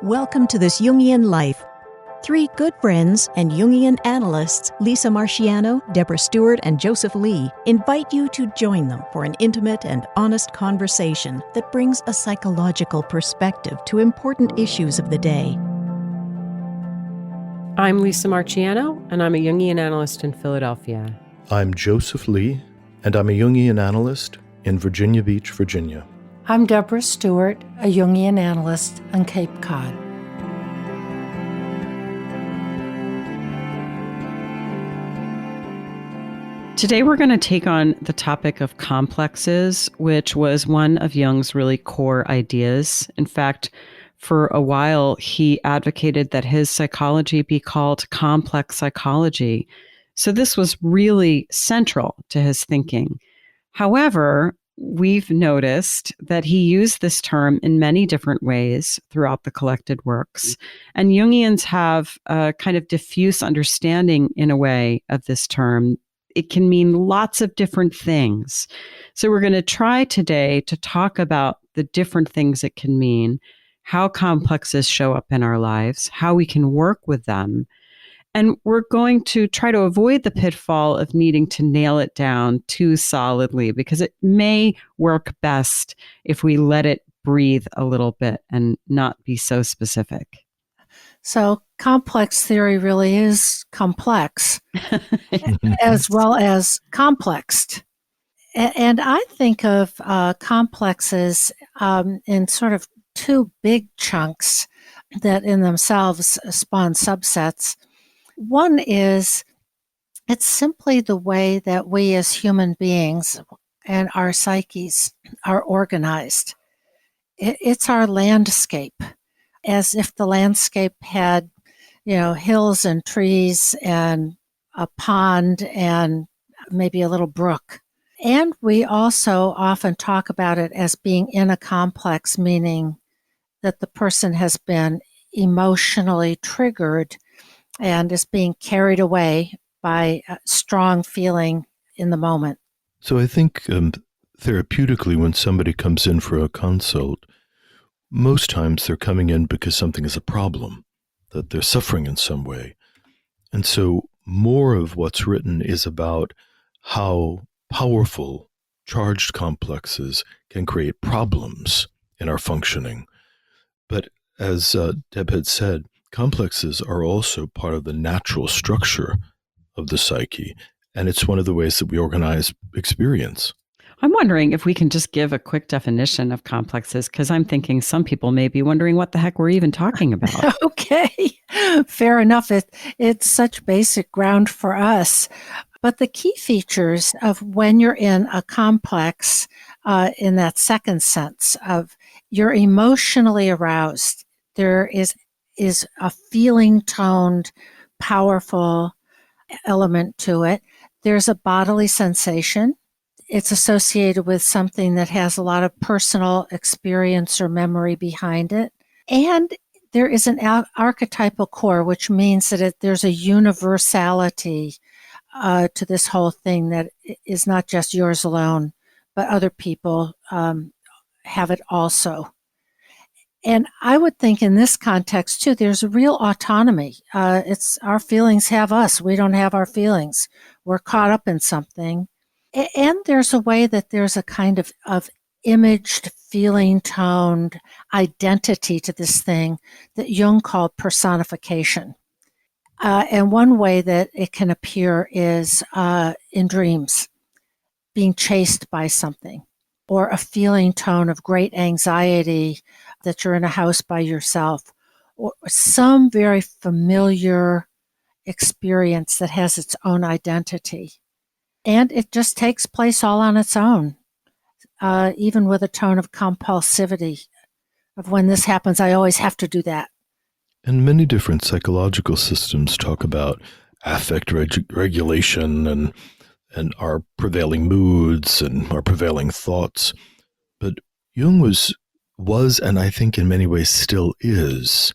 Welcome to This Jungian Life. Three good friends and Jungian analysts, Lisa Marciano, Deborah Stewart, and Joseph Lee, invite you to join them for an intimate and honest conversation that brings a psychological perspective to important issues of the day. I'm Lisa Marciano, and I'm a Jungian analyst in Philadelphia. I'm Joseph Lee, and I'm a Jungian analyst in Virginia Beach, Virginia. I'm Deborah Stewart, a Jungian analyst on Cape Cod. Today we're going to take on the topic of complexes, which was one of Jung's really core ideas. In fact, for a while, he advocated that his psychology be called complex psychology. So this was really central to his thinking. However, we've noticed that he used this term in many different ways throughout the collected works. And Jungians have a kind of diffuse understanding, in a way, of this term. It can mean lots of different things. So we're going to try today to talk about the different things it can mean, how complexes show up in our lives, how we can work with them. And we're going to try to avoid the pitfall of needing to nail it down too solidly, because it may work best if we let it breathe a little bit and not be so specific. So complex theory really is complex as well as complexed. And I think of complexes in sort of two big chunks that in themselves spawn subsets. One is, it's simply the way that we as human beings and our psyches are organized. It's our landscape, as if the landscape had, hills and trees and a pond and maybe a little brook. And we also often talk about it as being in a complex, meaning that the person has been emotionally triggered and is being carried away by a strong feeling in the moment. So I think therapeutically, when somebody comes in for a consult, most times they're coming in because something is a problem, that they're suffering in some way. And so more of what's written is about how powerful charged complexes can create problems in our functioning. But as Deb had said, complexes are also part of the natural structure of the psyche, and it's one of the ways that we organize experience. I'm wondering if we can just give a quick definition of complexes, because I'm thinking some people may be wondering what the heck we're even talking about. Okay, fair enough. It's such basic ground for us. But the key features of when you're in a complex, in that second sense of you're emotionally aroused, there is a feeling-toned, powerful element to it. There's a bodily sensation. It's associated with something that has a lot of personal experience or memory behind it. And there is an archetypal core, which means that there's a universality to this whole thing that is not just yours alone, but other people have it also. And I would think in this context, too, there's a real autonomy. It's our feelings have us. We don't have our feelings. We're caught up in something. And there's a way that there's a kind of imaged, feeling-toned identity to this thing that Jung called personification. And one way that it can appear is in dreams, being chased by something, or a feeling tone of great anxiety that you're in a house by yourself, or some very familiar experience that has its own identity. And it just takes place all on its own, even with a tone of compulsivity, of when this happens, I always have to do that. And many different psychological systems talk about affect regulation and our prevailing moods and our prevailing thoughts. But Jung was and I think in many ways still is,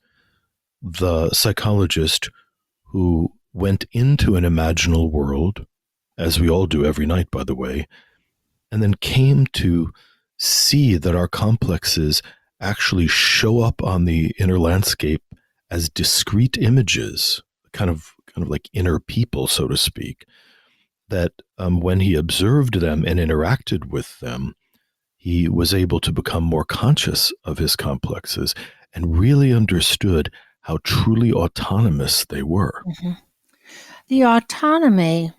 the psychologist who went into an imaginal world, as we all do every night, by the way, and then came to see that our complexes actually show up on the inner landscape as discrete images, kind of like inner people, so to speak, that when he observed them and interacted with them, he was able to become more conscious of his complexes and really understood how truly autonomous they were. Mm-hmm. The autonomy,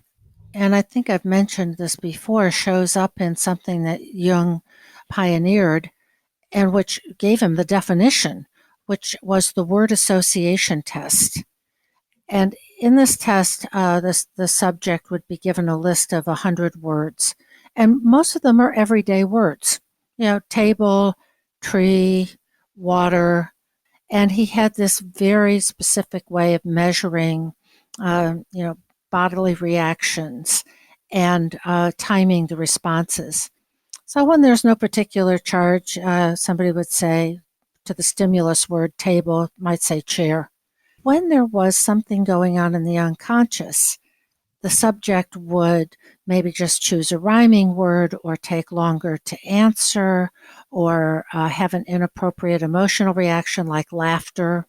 and I think I've mentioned this before, shows up in something that Jung pioneered and which gave him the definition, which was the word association test. And in this test, the subject would be given a list of 100 words, and most of them are everyday words. Table, tree, water, and he had this very specific way of measuring, bodily reactions and timing the responses. So when there's no particular charge, somebody would say to the stimulus word table, might say chair. When there was something going on in the unconscious, the subject would maybe just choose a rhyming word or take longer to answer or have an inappropriate emotional reaction like laughter.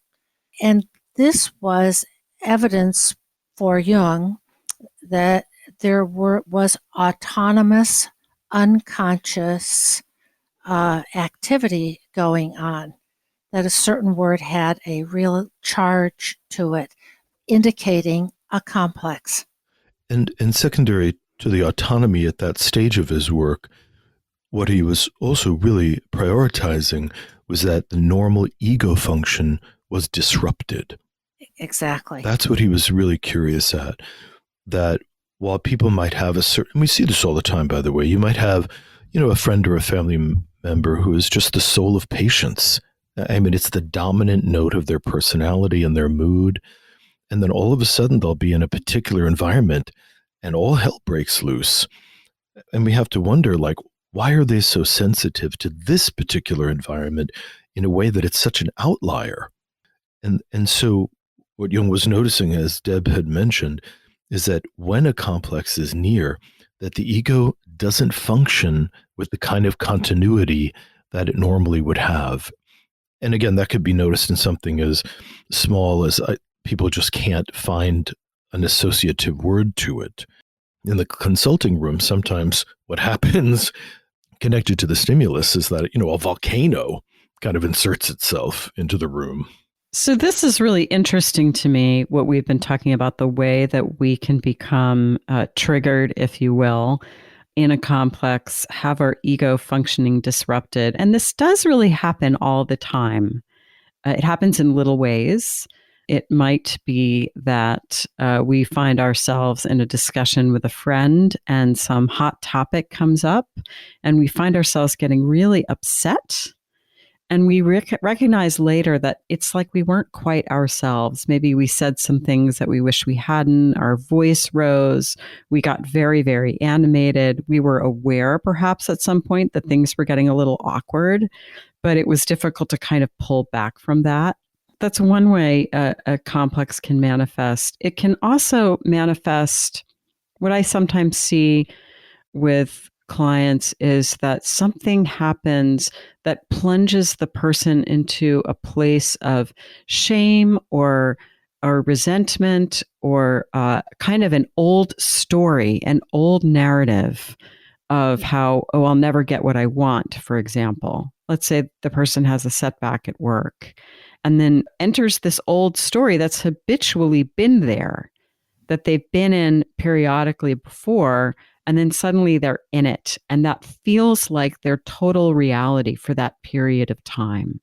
And this was evidence for Jung that there was autonomous, unconscious activity going on, that a certain word had a real charge to it, indicating a complex. And secondary to the autonomy at that stage of his work, what he was also really prioritizing was that the normal ego function was disrupted. Exactly. That's what he was really curious at. That while people might have a certain, we see this all the time, by the way, you might have, a friend or a family member who is just the soul of patience. I mean, it's the dominant note of their personality and their mood. And then all of a sudden they'll be in a particular environment and all hell breaks loose. And we have to wonder, like, why are they so sensitive to this particular environment in a way that it's such an outlier? And so what Jung was noticing, as Deb had mentioned, is that when a complex is near, that the ego doesn't function with the kind of continuity that it normally would have. And again, that could be noticed in something as small as people just can't find an associative word to it. In the consulting room, sometimes what happens connected to the stimulus is that, a volcano kind of inserts itself into the room. So this is really interesting to me, what we've been talking about, the way that we can become triggered, if you will, in a complex, have our ego functioning disrupted. And this does really happen all the time. It happens in little ways. It might be that we find ourselves in a discussion with a friend and some hot topic comes up and we find ourselves getting really upset. And we recognize later that it's like we weren't quite ourselves. Maybe we said some things that we wish we hadn't. Our voice rose. We got very, very animated. We were aware, perhaps, at some point that things were getting a little awkward, but it was difficult to kind of pull back from that. That's one way a complex can manifest. It can also manifest, what I sometimes see with clients is that something happens that plunges the person into a place of shame or resentment or kind of an old story, an old narrative of how, I'll never get what I want, for example. Let's say the person has a setback at work and then enters this old story that's habitually been there, that they've been in periodically before, and then suddenly they're in it. And that feels like their total reality for that period of time.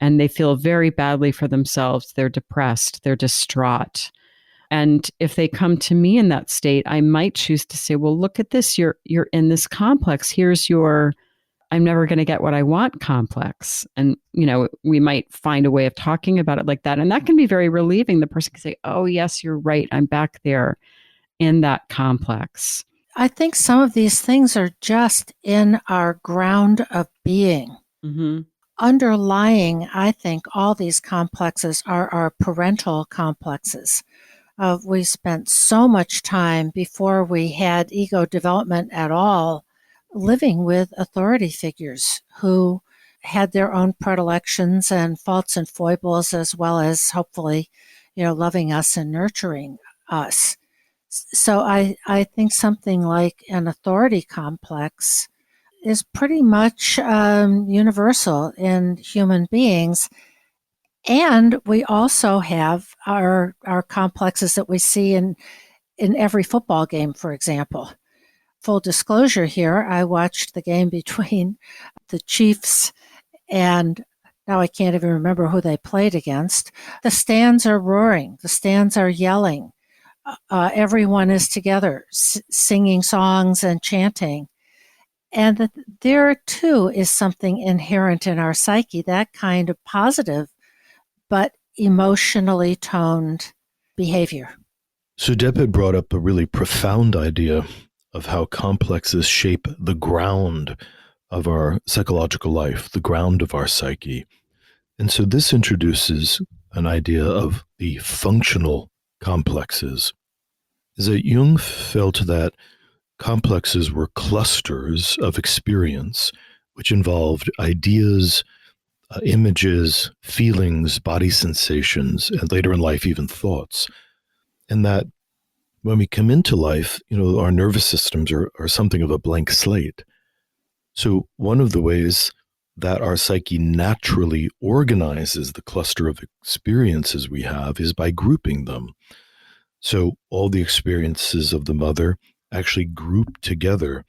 And they feel very badly for themselves. They're depressed. They're distraught. And if they come to me in that state, I might choose to say, well, look at this. You're in this complex. Here's your I'm never going to get what I want complex. And, we might find a way of talking about it like that. And that can be very relieving. The person can say, oh, yes, you're right. I'm back there in that complex. I think some of these things are just in our ground of being. Mm-hmm. Underlying, I think, all these complexes are our parental complexes. We spent so much time before we had ego development at all living with authority figures who had their own predilections and faults and foibles, as well as hopefully, loving us and nurturing us. So I think something like an authority complex is pretty much universal in human beings. And we also have our complexes that we see in every football game, for example. Full disclosure here, I watched the game between the Chiefs and now I can't even remember who they played against. The stands are roaring. The stands are yelling. Everyone is together singing songs and chanting. And there, too, is something inherent in our psyche, that kind of positive but emotionally toned behavior. So Deb had brought up a really profound idea of how complexes shape the ground of our psychological life, the ground of our psyche. And so this introduces an idea of the functional complexes. Is that Jung felt that complexes were clusters of experience which involved ideas, images, feelings, body sensations, and later in life, even thoughts. And that when we come into life, our nervous systems are something of a blank slate. So one of the ways that our psyche naturally organizes the cluster of experiences we have is by grouping them. So all the experiences of the mother actually group together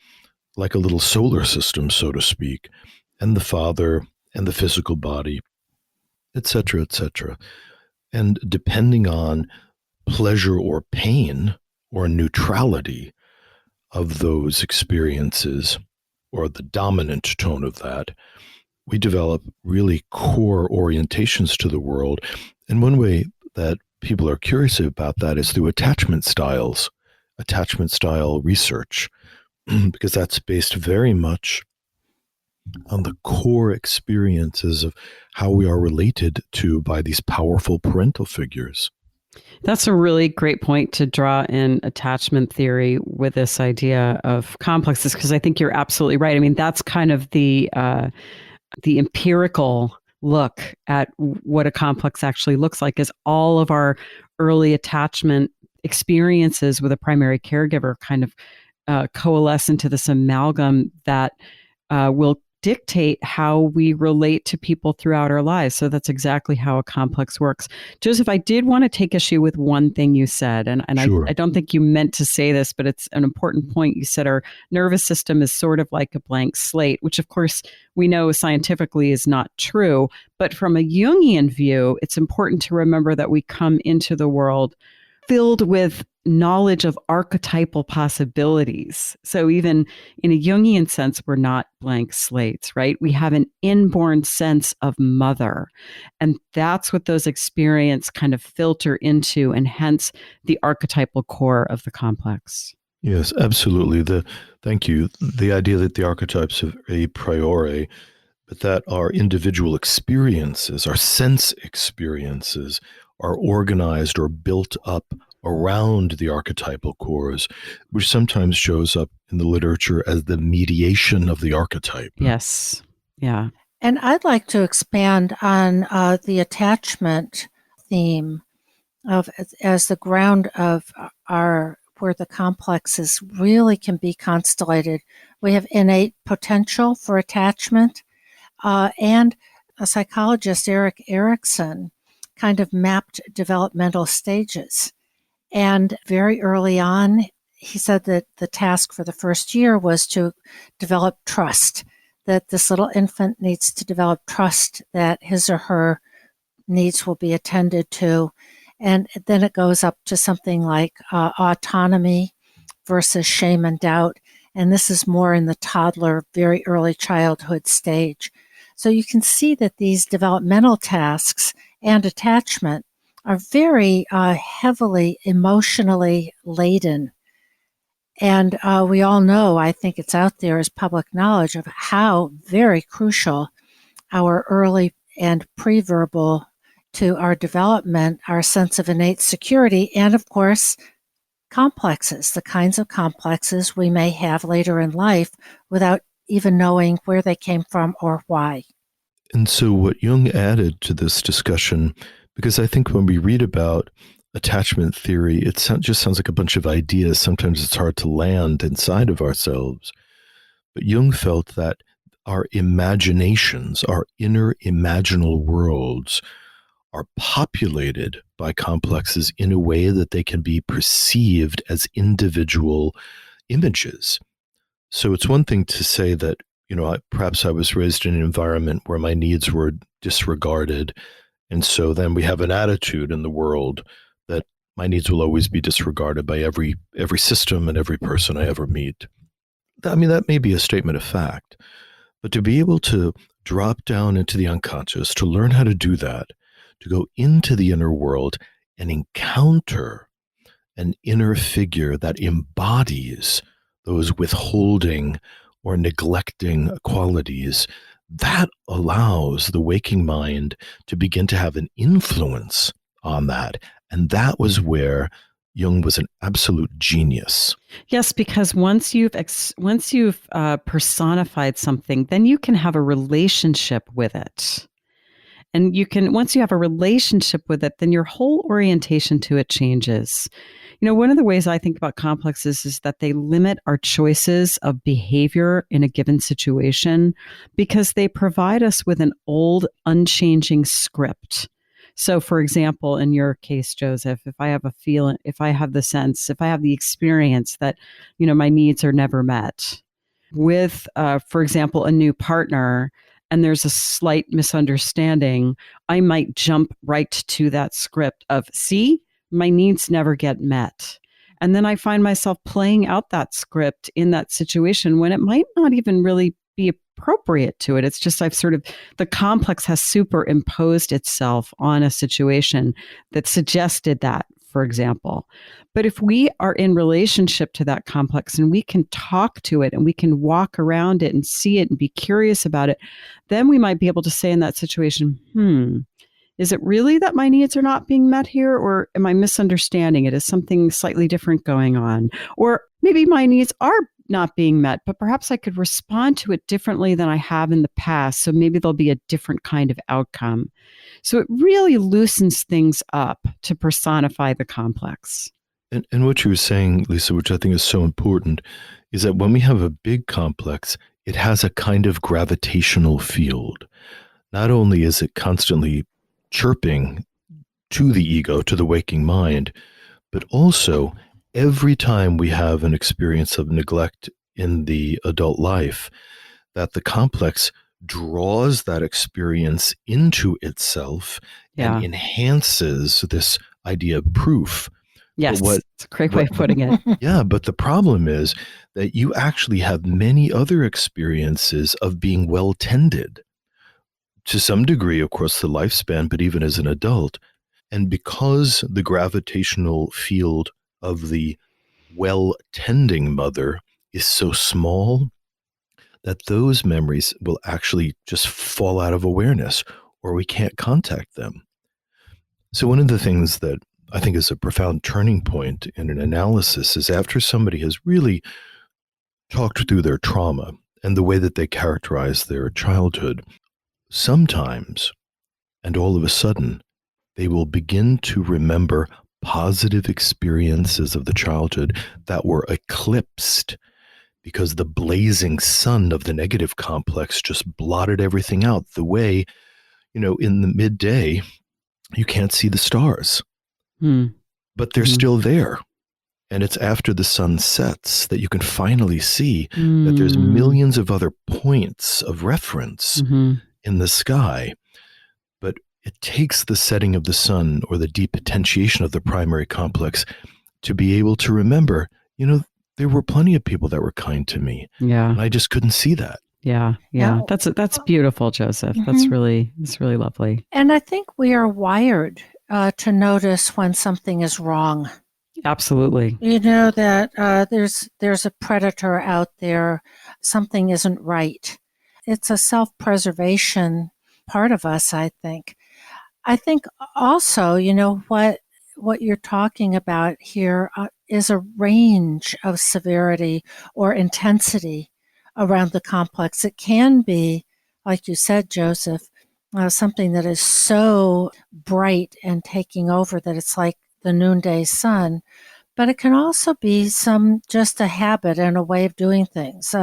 like a little solar system, so to speak, and the father and the physical body, etc., etc. And depending on pleasure or pain or neutrality of those experiences, or the dominant tone of that, we develop really core orientations to the world. And one way that people are curious about that is through attachment style research, because that's based very much on the core experiences of how we are related to by these powerful parental figures. That's a really great point to draw in attachment theory with this idea of complexes, because I think you're absolutely right. I mean, that's kind of the empirical look at what a complex actually looks like, is all of our early attachment experiences with a primary caregiver kind of coalesce into this amalgam that will dictate how we relate to people throughout our lives. So that's exactly how a complex works. Joseph, I did want to take issue with one thing you said, and Sure. I don't think you meant to say this, but it's an important point. You said our nervous system is sort of like a blank slate, which of course we know scientifically is not true. But from a Jungian view, it's important to remember that we come into the world filled with knowledge of archetypal possibilities. So even in a Jungian sense, we're not blank slates, right? We have an inborn sense of mother. And that's what those experiences kind of filter into, and hence the archetypal core of the complex. Yes, absolutely. Thank you. The idea that the archetypes are a priori, but that our individual experiences, our sense experiences, are organized or built up around the archetypal cores, which sometimes shows up in the literature as the mediation of the archetype. Yes. Yeah. And I'd like to expand on the attachment theme of as the ground of our where the complexes really can be constellated. We have innate potential for attachment, and a psychologist, Erik Erikson, kind of mapped developmental stages. And very early on, he said that the task for the first year was to develop trust, that this little infant needs to develop trust that his or her needs will be attended to. And then it goes up to something like autonomy versus shame and doubt. And this is more in the toddler, very early childhood stage. So you can see that these developmental tasks and attachment are very heavily emotionally laden. And we all know, I think it's out there as public knowledge, of how very crucial our early and pre-verbal to our development, our sense of innate security, and of course, complexes, the kinds of complexes we may have later in life without even knowing where they came from or why. And so what Jung added to this discussion, because I think when we read about attachment theory, just sounds like a bunch of ideas. Sometimes it's hard to land inside of ourselves. But Jung felt that our imaginations, our inner imaginal worlds, are populated by complexes in a way that they can be perceived as individual images. So it's one thing to say that, perhaps I was raised in an environment where my needs were disregarded. And so then we have an attitude in the world that my needs will always be disregarded by every system and every person I ever meet. I mean, that may be a statement of fact, but to be able to drop down into the unconscious, to learn how to do that, to go into the inner world and encounter an inner figure that embodies those withholding or neglecting qualities, that allows the waking mind to begin to have an influence on that. And that was where Jung was an absolute genius. Yes, because once you've personified something, then you can have a relationship with it. And once you have a relationship with it, then your whole orientation to it changes. One of the ways I think about complexes is that they limit our choices of behavior in a given situation because they provide us with an old, unchanging script. So, for example, in your case, Joseph, if I have a feeling, if I have the sense, if I have the experience that, my needs are never met with, for example, a new partner, and there's a slight misunderstanding, I might jump right to that script of, see, my needs never get met. And then I find myself playing out that script in that situation when it might not even really be appropriate to it. It's just the complex has superimposed itself on a situation that suggested that, for example. But if we are in relationship to that complex and we can talk to it and we can walk around it and see it and be curious about it, then we might be able to say in that situation, is it really that my needs are not being met here? Or am I misunderstanding it? Is something slightly different going on? Or maybe my needs are not being met, but perhaps I could respond to it differently than I have in the past. So maybe there'll be a different kind of outcome. So it really loosens things up to personify the complex. And what you were saying, Lisa, which I think is so important, is that when we have a big complex, it has a kind of gravitational field. Not only is it constantly chirping to the ego, to the waking mind, but also every time we have an experience of neglect in the adult life, that the complex draws that experience into itself and enhances this idea of proof. Yes, it's a great way of putting it. Yeah, but the problem is that you actually have many other experiences of being well tended. To some degree, of course, the lifespan, but even as an adult. And because the gravitational field of the well-tending mother is so small, that those memories will actually just fall out of awareness, or we can't contact them. So one of the things that I think is a profound turning point in an analysis is after somebody has really talked through their trauma and the way that they characterize their childhood, sometimes, and all of a sudden, they will begin to remember positive experiences of the childhood that were eclipsed because the blazing sun of the negative complex just blotted everything out. The way, in the midday, you can't see the stars, but they're still there. And it's after the sun sets that you can finally see that there's millions of other points of reference in the sky. But it takes the setting of the sun or the depotentiation of the primary complex to be able to remember, there were plenty of people that were kind to me. Yeah. And I just couldn't see that. Yeah. That's beautiful, Joseph. That's really lovely. And I think we are wired to notice when something is wrong. Absolutely. That there's a predator out there. Something isn't right. It's a self-preservation part of us, I think. I think also, what you're talking about here is a range of severity or intensity around the complex. It can be, like you said, Joseph, something that is so bright and taking over that it's like the noonday sun. But it can also be just a habit and a way of doing things.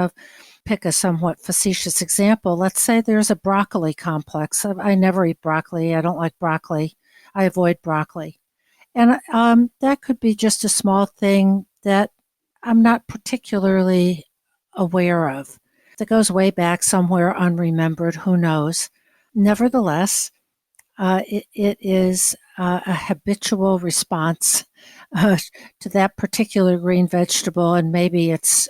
Pick a somewhat facetious example. Let's say there's a broccoli complex. I never eat broccoli. I don't like broccoli. I avoid broccoli. And that could be just a small thing that I'm not particularly aware of. That goes way back somewhere unremembered, who knows. Nevertheless, it is a habitual response to that particular green vegetable, and maybe it's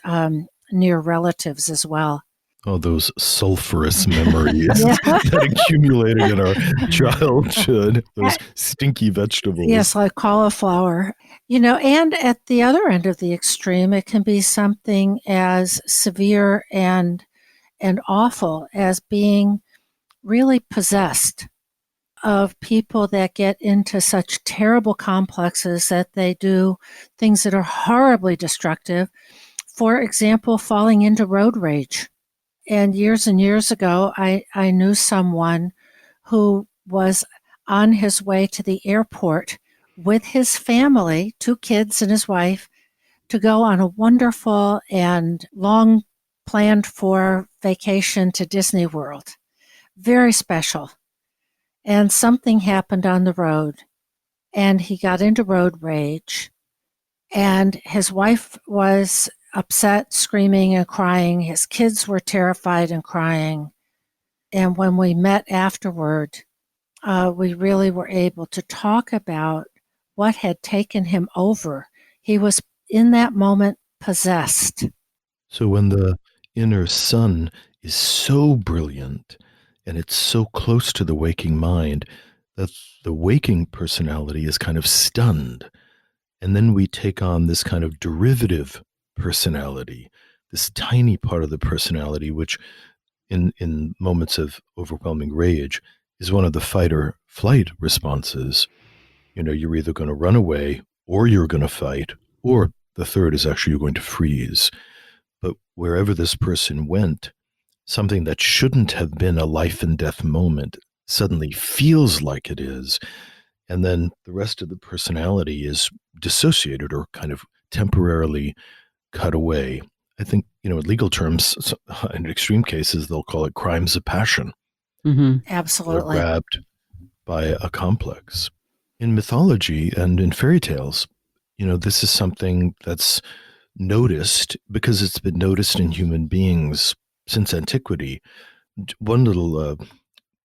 near relatives as well. Oh, those sulfurous memories that accumulated in our childhood, those stinky vegetables. Yes, like cauliflower. And at the other end of the extreme, it can be something as severe and awful as being really possessed, of people that get into such terrible complexes that they do things that are horribly destructive. For example, falling into road rage. And years ago, I knew someone who was on his way to the airport with his family, 2 kids and his wife, to go on a wonderful and long planned for vacation to Disney World. Very special. And something happened on the road, and he got into road rage, and his wife was upset, screaming and crying. His kids were terrified and crying. And when we met afterward, we really were able to talk about what had taken him over. He was, in that moment, possessed. So when the inner sun is so brilliant and it's so close to the waking mind that the waking personality is kind of stunned, and then we take on this kind of derivative personality, this tiny part of the personality, which in moments of overwhelming rage is one of the fight or flight responses. You're either going to run away or you're going to fight, or the third is actually you're going to freeze. But wherever this person went, something that shouldn't have been a life and death moment suddenly feels like it is. And then the rest of the personality is dissociated or kind of temporarily cut away. I think, in legal terms, in extreme cases, they'll call it crimes of passion. Mm-hmm. Absolutely. They're grabbed by a complex. In mythology and in fairy tales, this is something that's noticed because it's been noticed in human beings since antiquity. One little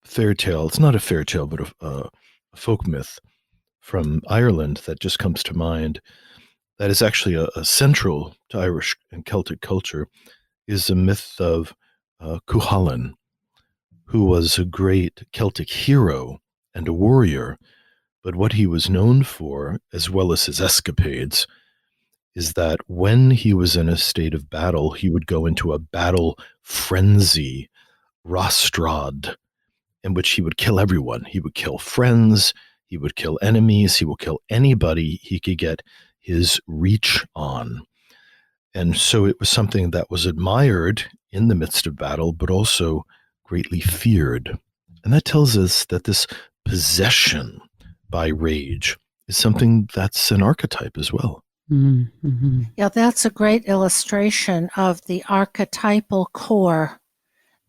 fairy tale, it's not a fairy tale, but a folk myth from Ireland that just comes to mind, that is actually a central to Irish and Celtic culture, is a myth of Cuchulainn, who was a great Celtic hero and a warrior. But what he was known for, as well as his escapades, is that when he was in a state of battle, he would go into a battle frenzy, rostrad, in which he would kill everyone. He would kill friends, he would kill enemies, he would kill anybody he could get his reach on. And so it was something that was admired in the midst of battle, but also greatly feared. And that tells us that this possession by rage is something that's an archetype as well. Mm-hmm. Yeah, that's a great illustration of the archetypal core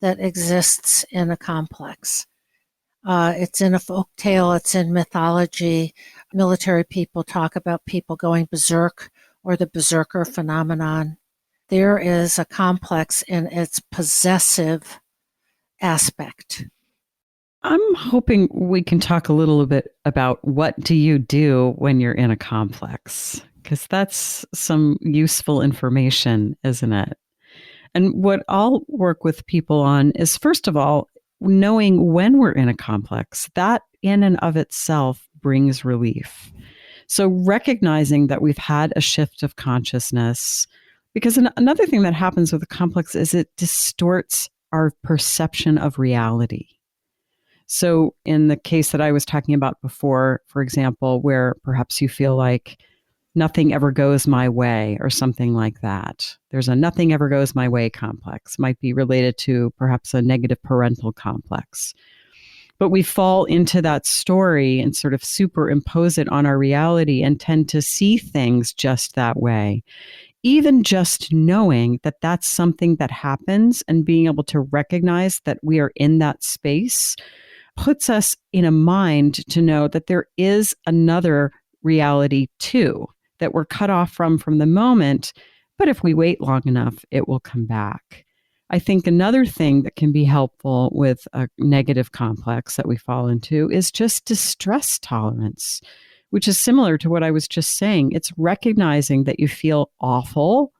that exists in a complex. It's in a folk tale, it's in mythology. Military people talk about people going berserk, or the berserker phenomenon. There is a complex in its possessive aspect. I'm hoping we can talk a little bit about what do you do when you're in a complex, because that's some useful information, isn't it? And what I'll work with people on is, first of all, knowing when we're in a complex. That in and of itself brings relief. So recognizing that we've had a shift of consciousness, because another thing that happens with a complex is it distorts our perception of reality. So in the case that I was talking about before, for example, where perhaps you feel like nothing ever goes my way or something like that, there's a nothing ever goes my way complex, might be related to perhaps a negative parental complex. But we fall into that story and sort of superimpose it on our reality and tend to see things just that way. Even just knowing that that's something that happens and being able to recognize that we are in that space puts us in a mind to know that there is another reality too, that we're cut off from the moment. But if we wait long enough, it will come back. I think another thing that can be helpful with a negative complex that we fall into is just distress tolerance, which is similar to what I was just saying. It's recognizing that you feel awful.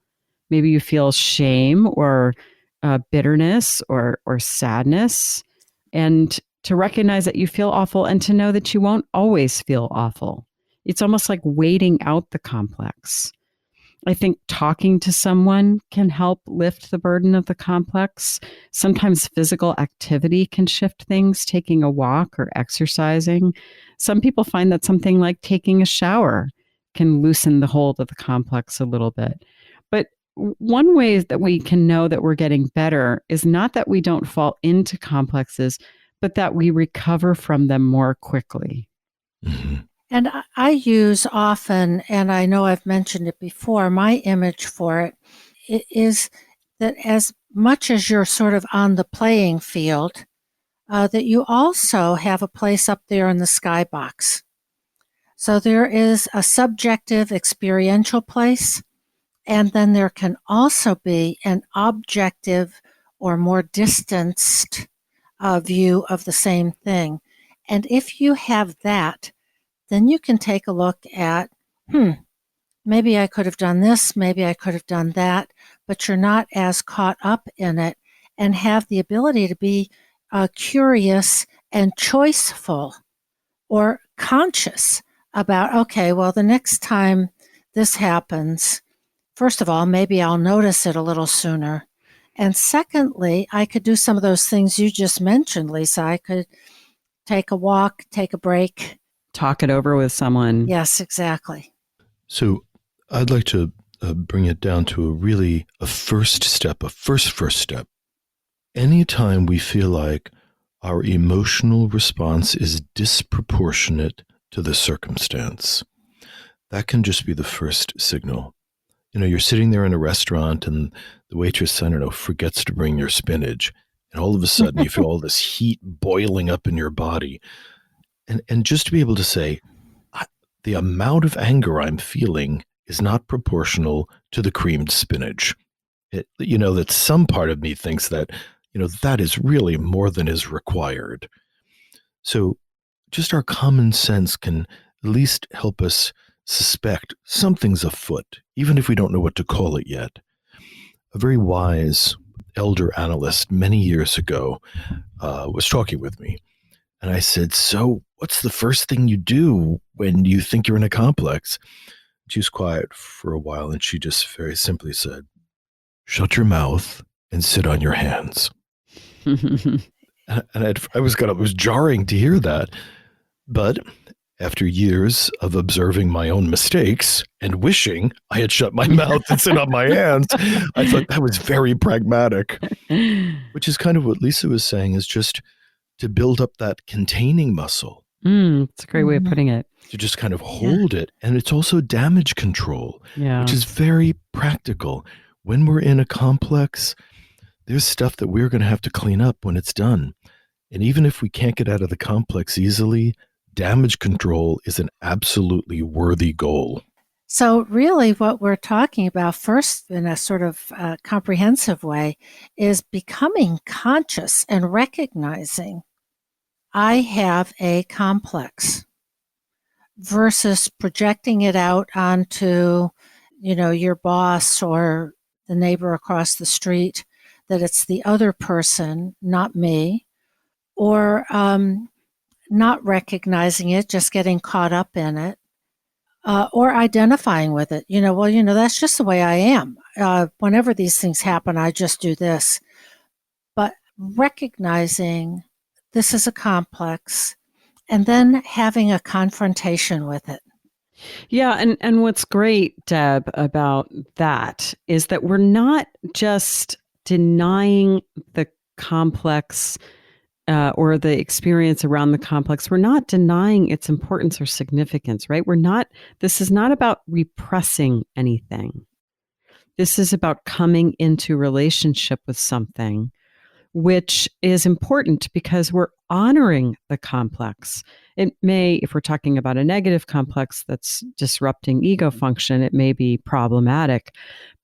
Maybe you feel shame or bitterness or sadness, and to recognize that you feel awful and to know that you won't always feel awful. It's almost like waiting out the complex. I think talking to someone can help lift the burden of the complex. Sometimes physical activity can shift things, taking a walk or exercising. Some people find that something like taking a shower can loosen the hold of the complex a little bit. But one way that we can know that we're getting better is not that we don't fall into complexes, but that we recover from them more quickly. Mm-hmm. And I use often, and I know I've mentioned it before, my image for it is that as much as you're sort of on the playing field, that you also have a place up there in the skybox. So there is a subjective experiential place, and then there can also be an objective or more distanced view of the same thing. And if you have that, then you can take a look at, maybe I could have done this, maybe I could have done that, but you're not as caught up in it and have the ability to be curious and choiceful or conscious about, okay, well, the next time this happens, first of all, maybe I'll notice it a little sooner. And secondly, I could do some of those things you just mentioned, Lisa. I could take a walk, take a break. Talk it over with someone. Yes, exactly. So I'd like to bring it down to a first step, a first step. Anytime we feel like our emotional response is disproportionate to the circumstance, that can just be the first signal. You know, you're sitting there in a restaurant and the waitress, I don't know, forgets to bring your spinach. And all of a sudden you feel all this heat boiling up in your body. And just to be able to say, the amount of anger I'm feeling is not proportional to the creamed spinach. That some part of me thinks that, that is really more than is required. So just our common sense can at least help us suspect something's afoot, even if we don't know what to call it yet. A very wise elder analyst many years ago was talking with me. And I said, so what's the first thing you do when you think you're in a complex? She was quiet for a while and she just very simply said, shut your mouth and sit on your hands. And it was jarring to hear that. But after years of observing my own mistakes and wishing I had shut my mouth and sit on my hands, I thought that was very pragmatic, which is kind of what Lisa was saying, is just to build up that containing muscle. It's a great way of putting it. To just kind of hold it. And it's also damage control, which is very practical. When we're in a complex, there's stuff that we're going to have to clean up when it's done. And even if we can't get out of the complex easily, damage control is an absolutely worthy goal. So really what we're talking about first in a sort of comprehensive way is becoming conscious and recognizing I have a complex versus projecting it out onto, your boss or the neighbor across the street, that it's the other person, not me, or not recognizing it, just getting caught up in it. Or identifying with it. That's just the way I am. Whenever these things happen, I just do this. But recognizing this is a complex and then having a confrontation with it. Yeah. And what's great, Deb, about that is that we're not just denying the complex or the experience around the complex, we're not denying its importance or significance, right? This is not about repressing anything. This is about coming into relationship with something, which is important because we're honoring the complex. It may, if we're talking about a negative complex that's disrupting ego function, it may be problematic,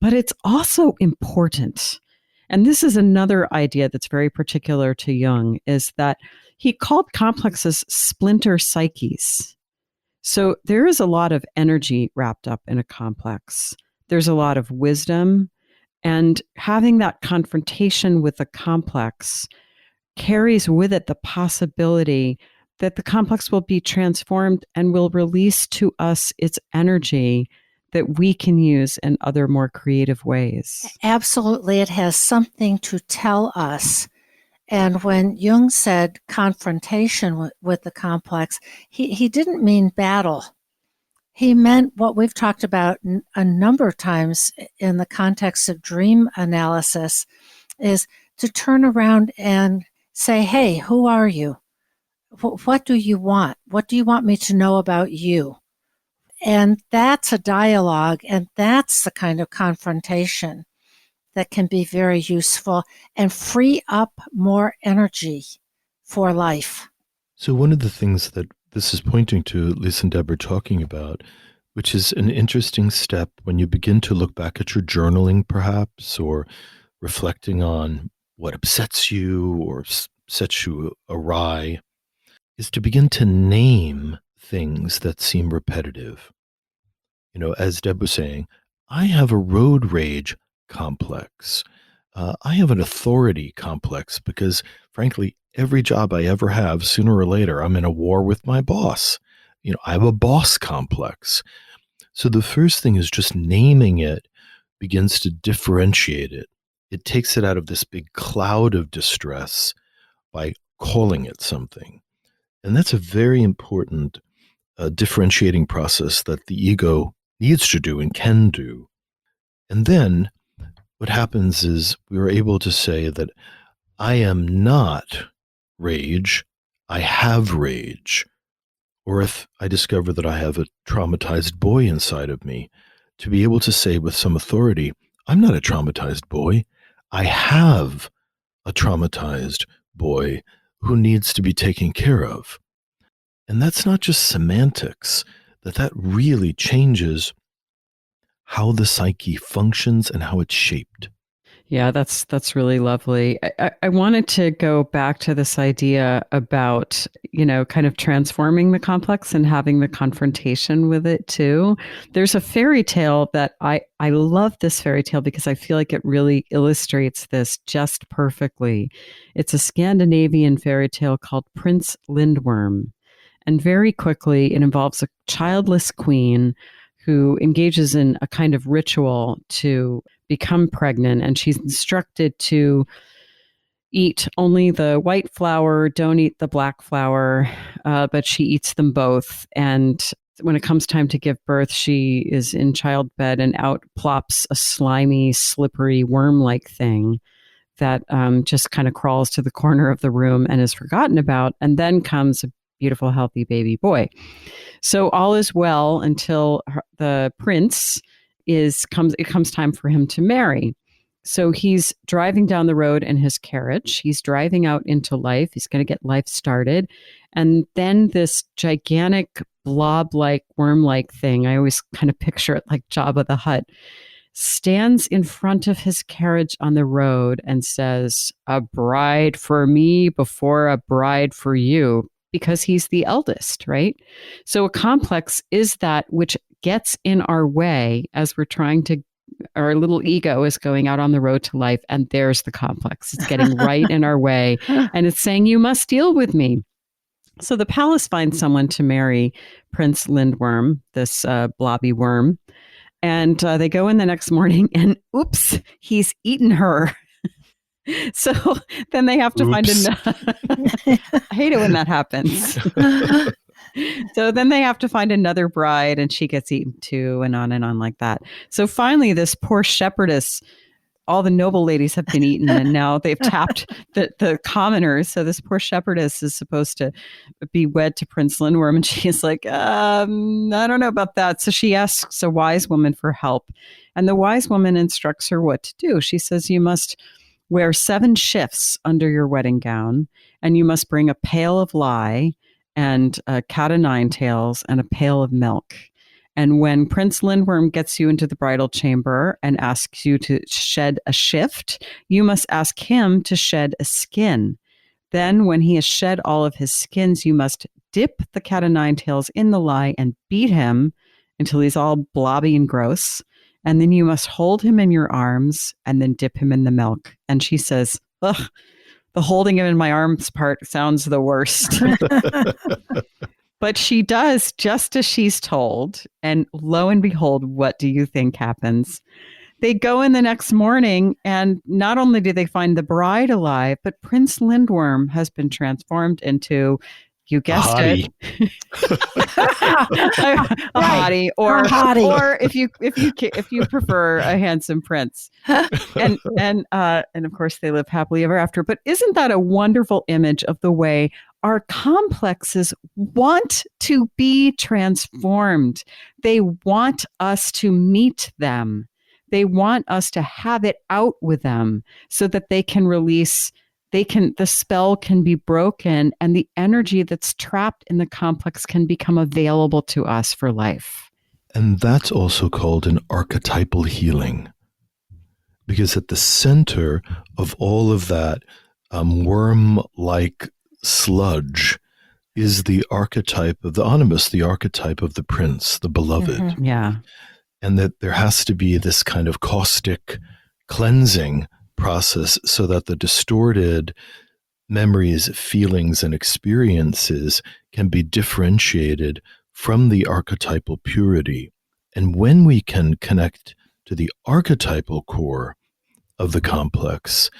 but it's also important. And this is another idea that's very particular to Jung, is that he called complexes splinter psyches. So there is a lot of energy wrapped up in a complex. There's a lot of wisdom, and having that confrontation with the complex carries with it the possibility that the complex will be transformed and will release to us its energy that we can use in other more creative ways. Absolutely. It has something to tell us. And when Jung said confrontation with the complex, he didn't mean battle. He meant what we've talked about a number of times in the context of dream analysis, is to turn around and say, hey, who are you? What do you want? What do you want me to know about you? And that's a dialogue, and that's the kind of confrontation that can be very useful and free up more energy for life. So one of the things that this is pointing to, Lisa and Deb are talking about, which is an interesting step when you begin to look back at your journaling, perhaps, or reflecting on what upsets you or sets you awry, is to begin to name things that seem repetitive. You know, as Deb was saying, I have a road rage complex. I have an authority complex because, frankly, every job I ever have, sooner or later, I'm in a war with my boss. You know, I have a boss complex. So the first thing is just naming it begins to differentiate it. It takes it out of this big cloud of distress by calling it something. And that's a very important differentiating process that the ego needs to do and can do. And then what happens is we are able to say that I am not rage, I have rage. Or if I discover that I have a traumatized boy inside of me, to be able to say with some authority, I'm not a traumatized boy. I have a traumatized boy who needs to be taken care of. And that's not just semantics, that really changes how the psyche functions and how it's shaped. Yeah, that's really lovely. I wanted to go back to this idea about, kind of transforming the complex and having the confrontation with it too. There's a fairy tale that I love this fairy tale because I feel like it really illustrates this just perfectly. It's a Scandinavian fairy tale called Prince Lindwurm. And very quickly, it involves a childless queen who engages in a kind of ritual to become pregnant, and she's instructed to eat only the white flower, don't eat the black flower, but she eats them both. And when it comes time to give birth, she is in childbed, and out plops a slimy, slippery, worm-like thing that just kind of crawls to the corner of the room and is forgotten about. And then comes a beautiful, healthy baby boy. So all is well until the prince it comes time for him to marry. So he's driving down the road in his carriage. He's driving out into life. He's going to get life started. And then this gigantic blob-like, worm-like thing, I always kind of picture it like Jabba the Hutt, stands in front of his carriage on the road and says, "A bride for me before a bride for you," because he's the eldest, right? So a complex is that which gets in our way as we're trying to, our little ego is going out on the road to life, and there's the complex. It's getting right in our way, and it's saying, you must deal with me. So the palace finds someone to marry Prince Lindwurm, this blobby worm, and they go in the next morning, and oops, he's eaten her. So then they have to find I hate it when that happens. So then they have to find another bride, and she gets eaten too, and on like that. So finally, this poor shepherdess all the noble ladies have been eaten and now they've tapped the commoners. So this poor shepherdess is supposed to be wed to Prince Lindwurm. And she's like, I don't know about that. So she asks a wise woman for help. And the wise woman instructs her what to do. She says, you must wear 7 shifts under your wedding gown, and you must bring a pail of lye and a cat o' nine tails and a pail of milk. And when Prince Lindwurm gets you into the bridal chamber and asks you to shed a shift, you must ask him to shed a skin. Then when he has shed all of his skins, you must dip the cat o' nine tails in the lye and beat him until he's all blobby and gross. And then you must hold him in your arms and then dip him in the milk. And she says, ugh, the holding him in my arms part sounds the worst. But she does just as she's told. And lo and behold, what do you think happens? They go in the next morning, and not only do they find the bride alive, but Prince Lindwurm has been transformed into, you guessed it, a hottie, or if you prefer, a handsome prince. And of course they live happily ever after. But isn't that a wonderful image of the way our complexes want to be transformed? They want us to meet them. They want us to have it out with them so that they can release, the spell can be broken, and the energy that's trapped in the complex can become available to us for life. And that's also called an archetypal healing. Because at the center of all of that worm-like sludge is the archetype of the animus, the archetype of the prince, the beloved. Mm-hmm. Yeah. And that there has to be this kind of caustic cleansing process so that the distorted memories, feelings, and experiences can be differentiated from the archetypal purity. And when we can connect to the archetypal core of the complex,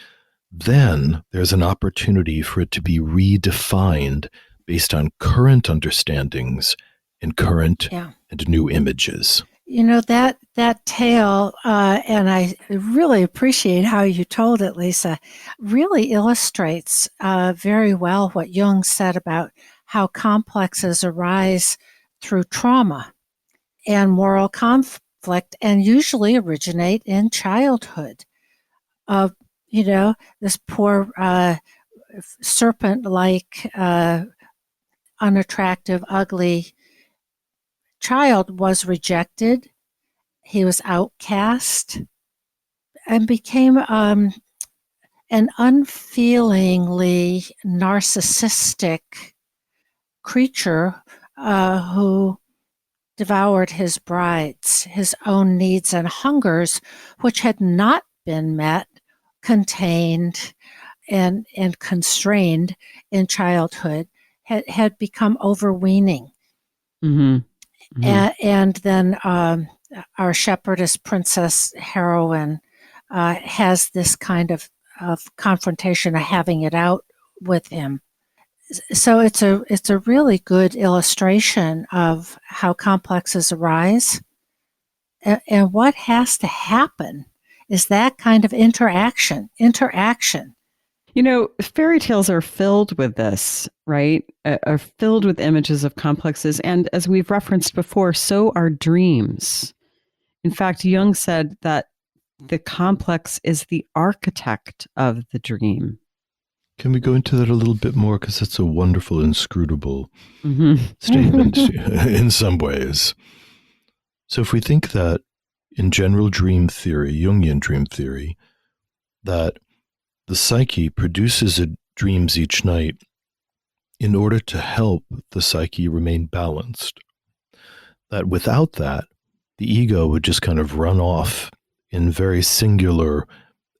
then there's an opportunity for it to be redefined based on current understandings and current and new images. You know, that tale, and I really appreciate how you told it, Lisa, really illustrates very well what Jung said about how complexes arise through trauma and moral conflict and usually originate in childhood. This poor serpent-like, unattractive, ugly child was rejected. He was outcast and became an unfeelingly narcissistic creature who devoured his brides, his own needs and hungers, which had not been met, contained, and constrained in childhood, had become overweening. Mm-hmm. Mm-hmm. And then our shepherdess princess heroine has this kind of confrontation, of having it out with him. So it's a really good illustration of how complexes arise, and what has to happen is that kind of interaction. You know, fairy tales are filled with this, right? Are filled with images of complexes. And as we've referenced before, so are dreams. In fact, Jung said that the complex is the architect of the dream. Can we go into that a little bit more? Because that's a wonderful, inscrutable Mm-hmm. statement in some ways. So if we think that in general dream theory, Jungian dream theory, that the psyche produces dreams each night in order to help the psyche remain balanced. That without that, the ego would just kind of run off in very singular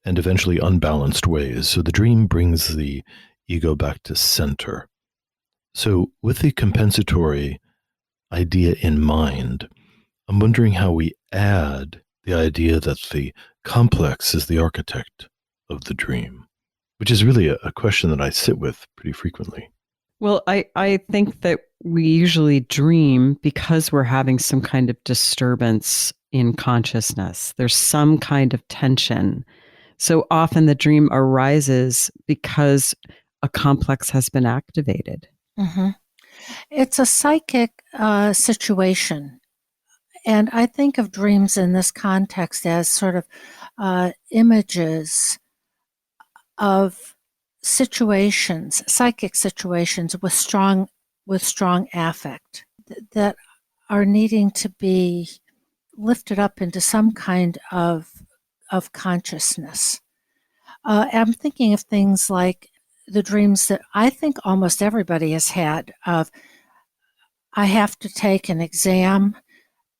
and eventually unbalanced ways. So the dream brings the ego back to center. So with the compensatory idea in mind, I'm wondering how we add the idea that the complex is the architect of the dream, which is really a question that I sit with pretty frequently. Well, I think that we usually dream because we're having some kind of disturbance in consciousness. There's some kind of tension. So often the dream arises because a complex has been activated. Mm-hmm. It's a psychic situation. And I think of dreams in this context as sort of images of situations, psychic situations with strong affect that are needing to be lifted up into some kind of consciousness. I'm thinking of things like the dreams that I think almost everybody has had of, I have to take an exam,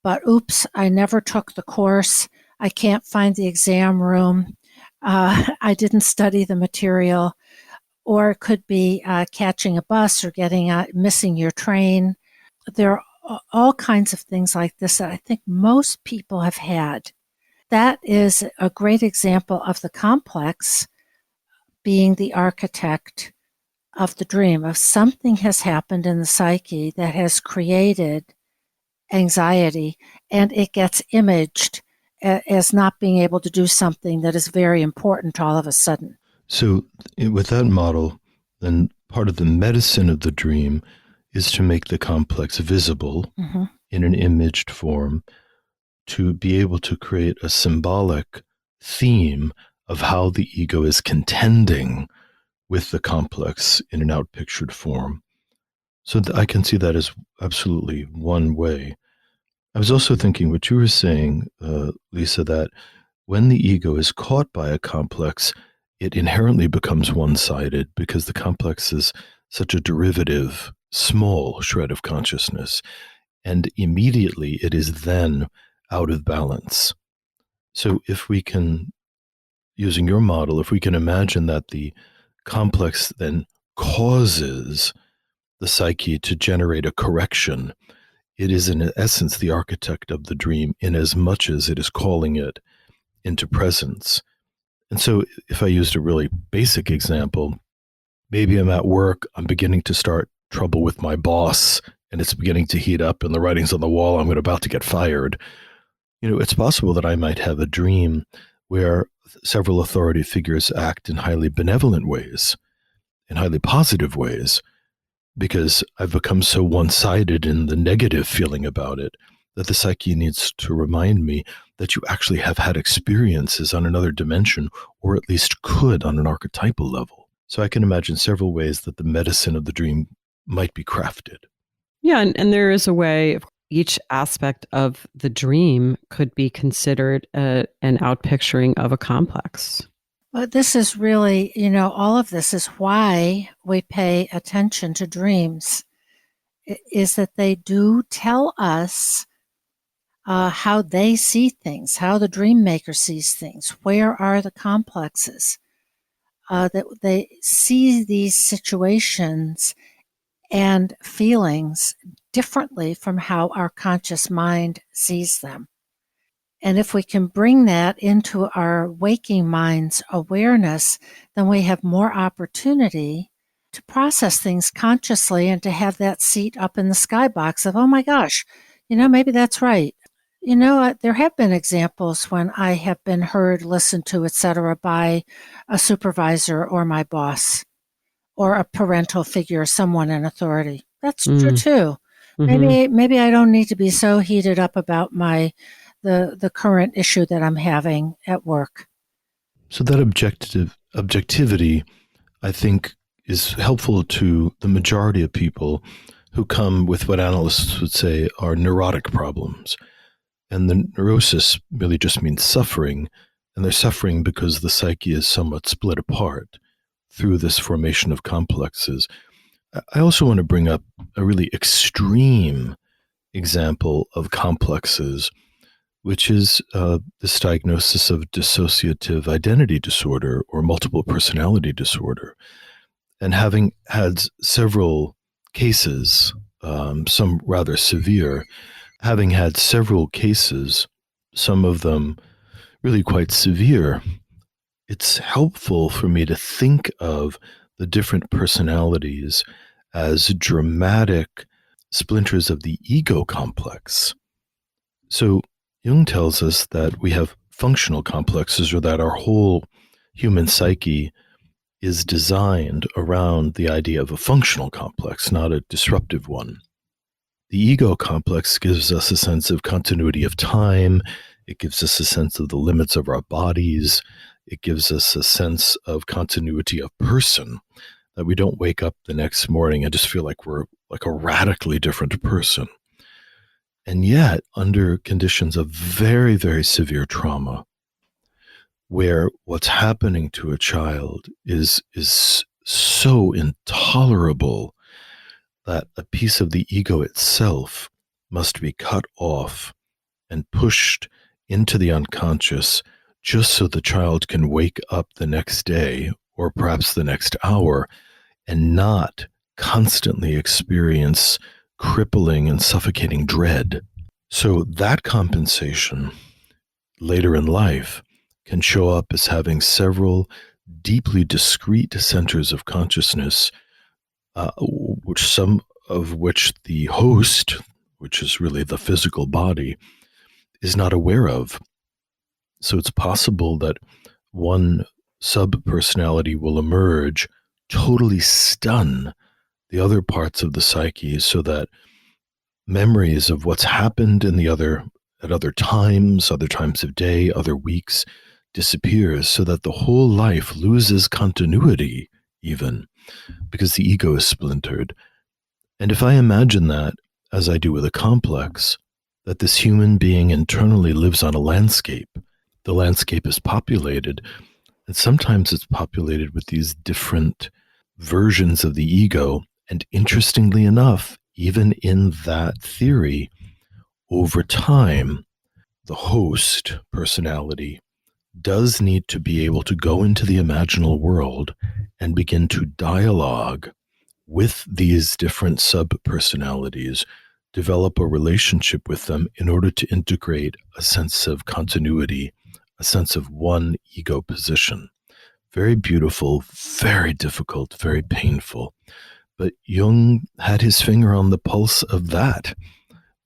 but oops, I never took the course. I can't find the exam room. I didn't study the material. Or it could be catching a bus or missing your train. There are all kinds of things like this that I think most people have had. That is a great example of the complex being the architect of the dream, of something has happened in the psyche that has created anxiety, and it gets imaged as not being able to do something that is very important all of a sudden. So, with that model, then part of the medicine of the dream is to make the complex visible in an imaged form, to be able to create a symbolic theme of how the ego is contending with the complex in an outpictured form. So I can see that as absolutely one way. I was also thinking what you were saying, Lisa, that when the ego is caught by a complex, it inherently becomes one-sided because the complex is such a derivative, small shred of consciousness, and immediately it is then out of balance. So if we can, using your model, if we can imagine that the complex then causes the psyche to generate a correction, it is in essence the architect of the dream in as much as it is calling it into presence. And so if I used a really basic example, maybe I'm at work, I'm beginning to start trouble with my boss, and it's beginning to heat up and the writing's on the wall, I'm about to get fired. It's possible that I might have a dream where several authority figures act in highly benevolent ways, in highly positive ways, because I've become so one-sided in the negative feeling about it that the psyche needs to remind me that you actually have had experiences on another dimension, or at least could on an archetypal level. So I can imagine several ways that the medicine of the dream might be crafted. Yeah, and there is a way each aspect of the dream could be considered an outpicturing of a complex. But this is really, all of this is why we pay attention to dreams, is that they do tell us how they see things, how the dream maker sees things, where are the complexes, that they see these situations and feelings differently from how our conscious mind sees them. And if we can bring that into our waking mind's awareness, then we have more opportunity to process things consciously and to have that seat up in the skybox of, oh my gosh, maybe that's right. There have been examples when I have been heard, listened to, etc., by a supervisor or my boss or a parental figure, someone in authority. That's true too. Maybe I don't need to be so heated up about the current issue that I'm having at work. So that objectivity, I think, is helpful to the majority of people who come with what analysts would say are neurotic problems. And the neurosis really just means suffering, and they're suffering because the psyche is somewhat split apart through this formation of complexes. I also want to bring up a really extreme example of complexes, which is this diagnosis of dissociative identity disorder or multiple personality disorder. And having had several cases, some rather severe, having had several cases, some of them really quite severe, it's helpful for me to think of the different personalities as dramatic splinters of the ego complex. So Jung tells us that we have functional complexes, or that our whole human psyche is designed around the idea of a functional complex, not a disruptive one. The ego complex gives us a sense of continuity of time. It gives us a sense of the limits of our bodies. It gives us a sense of continuity of person, that we don't wake up the next morning and just feel like we're like a radically different person. And yet, under conditions of very, very severe trauma, where what's happening to a child is so intolerable that a piece of the ego itself must be cut off and pushed into the unconscious just so the child can wake up the next day or perhaps the next hour and not constantly experience crippling and suffocating dread. So that compensation later in life can show up as having several deeply discrete centers of consciousness, which some of which the host, which is really the physical body, is not aware of. So it's possible that one sub-personality will emerge, totally stun the other parts of the psyche, so that memories of what's happened in at other times of day, other weeks, disappears, so that the whole life loses continuity, even because the ego is splintered. And if I imagine that, as I do with a complex, that this human being internally lives on a landscape, the landscape is populated, and sometimes it's populated with these different versions of the ego. And interestingly enough, even in that theory, over time, the host personality does need to be able to go into the imaginal world and begin to dialogue with these different sub-personalities, develop a relationship with them in order to integrate a sense of continuity, a sense of one ego position. Very beautiful, very difficult, very painful. But Jung had his finger on the pulse of that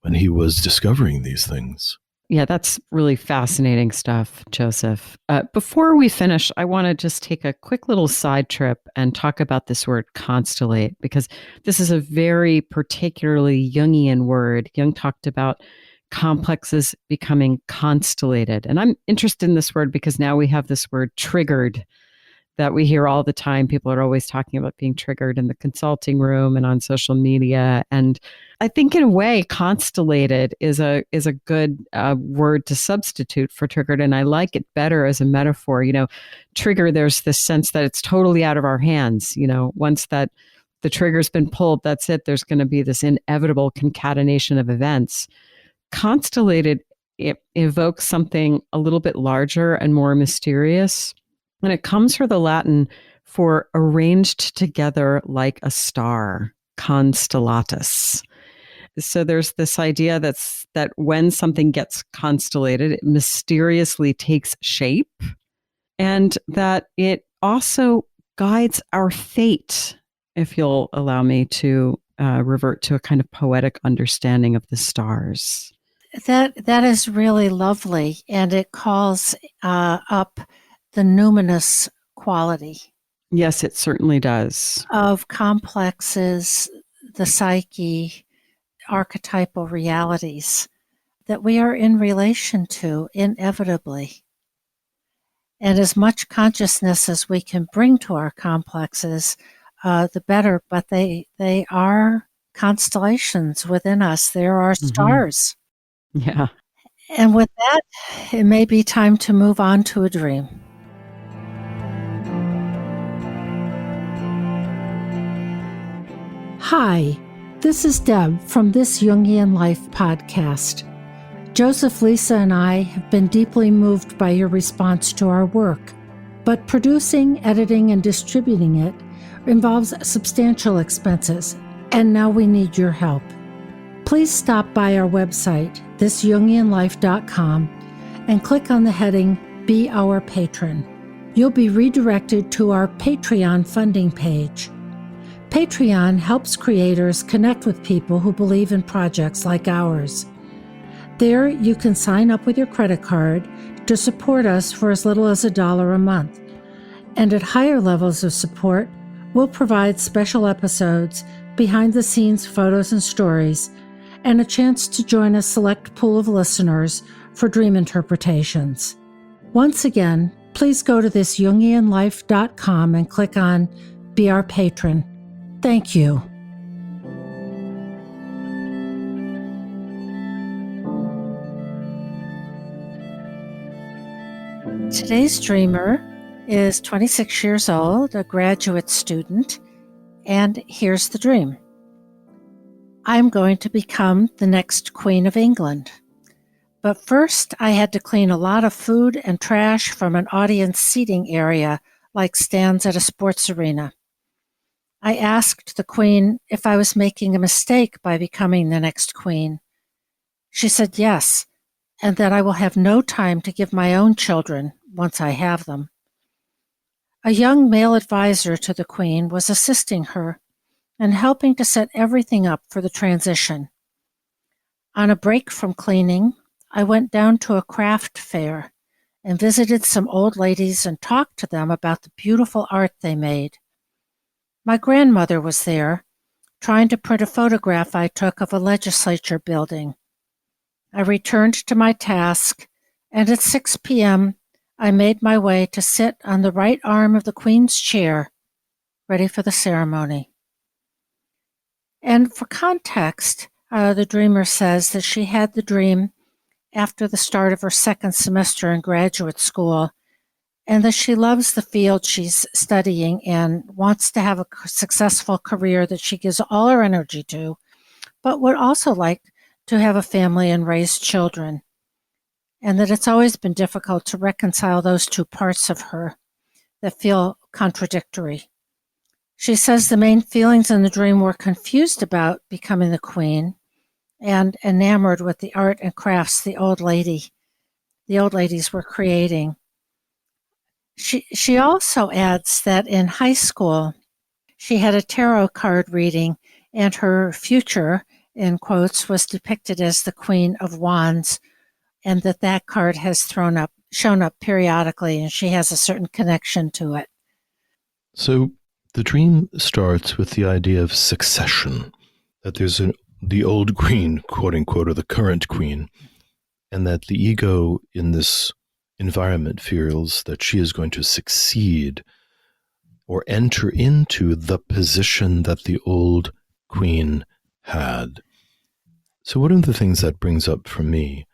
when he was discovering these things. Yeah, that's really fascinating stuff, Joseph. Before we finish, I want to just take a quick little side trip and talk about this word constellate, because this is a very particularly Jungian word. Jung talked about complexes becoming constellated. And I'm interested in this word because now we have this word triggered that we hear all the time. People are always talking about being triggered in the consulting room and on social media. And I think in a way, constellated is a good word to substitute for triggered. And I like it better as a metaphor. Trigger, there's this sense that it's totally out of our hands. Once that the trigger's been pulled, that's it. There's going to be this inevitable concatenation of events. Constellated, it evokes something a little bit larger and more mysterious. And it comes from the Latin for arranged together like a star, constellatus. So there's this idea that when something gets constellated, it mysteriously takes shape, and that it also guides our fate, if you'll allow me to revert to a kind of poetic understanding of the stars. That is really lovely, and it calls up the numinous quality. Yes, it certainly does. Of complexes, the psyche, archetypal realities that we are in relation to inevitably. And as much consciousness as we can bring to our complexes, the better. But they are constellations within us. There are stars. Yeah. And with that, it may be time to move on to a dream. Hi, this is Deb from This Jungian Life podcast. Joseph, Lisa, and I have been deeply moved by your response to our work, but producing, editing, and distributing it involves substantial expenses, and now we need your help. Please stop by our website, thisjungianlife.com, and click on the heading, Be Our Patron. You'll be redirected to our Patreon funding page. Patreon helps creators connect with people who believe in projects like ours. There, you can sign up with your credit card to support us for as little as $1 a month. And at higher levels of support, we'll provide special episodes, behind-the-scenes photos and stories, and a chance to join a select pool of listeners for dream interpretations. Once again, please go to thisjungianlife.com and click on Be Our Patron. Thank you. Today's dreamer is 26 years old, a graduate student, and here's the dream. I'm going to become the next Queen of England. But first, I had to clean a lot of food and trash from an audience seating area, like stands at a sports arena. I asked the Queen if I was making a mistake by becoming the next Queen. She said yes, and that I will have no time to give my own children once I have them. A young male advisor to the Queen was assisting her and helping to set everything up for the transition. On a break from cleaning, I went down to a craft fair and visited some old ladies and talked to them about the beautiful art they made. My grandmother was there, trying to print a photograph I took of a legislature building. I returned to my task, and at 6 p.m., I made my way to sit on the right arm of the Queen's chair, ready for the ceremony. And for context, the dreamer says that she had the dream after the start of her second semester in graduate school, and that she loves the field she's studying and wants to have a successful career that she gives all her energy to, but would also like to have a family and raise children, and that it's always been difficult to reconcile those two parts of her that feel contradictory. She says the main feelings in the dream were confused about becoming the queen and enamored with the art and crafts the old ladies were creating. She also adds that in high school, she had a tarot card reading, and her future, in quotes, was depicted as the Queen of Wands, and that card has shown up periodically, and she has a certain connection to it. So the dream starts with the idea of succession, that there's the old queen, quote unquote, or the current queen, and that the ego in this environment feels that she is going to succeed or enter into the position that the old queen had. So one of the things that brings up for me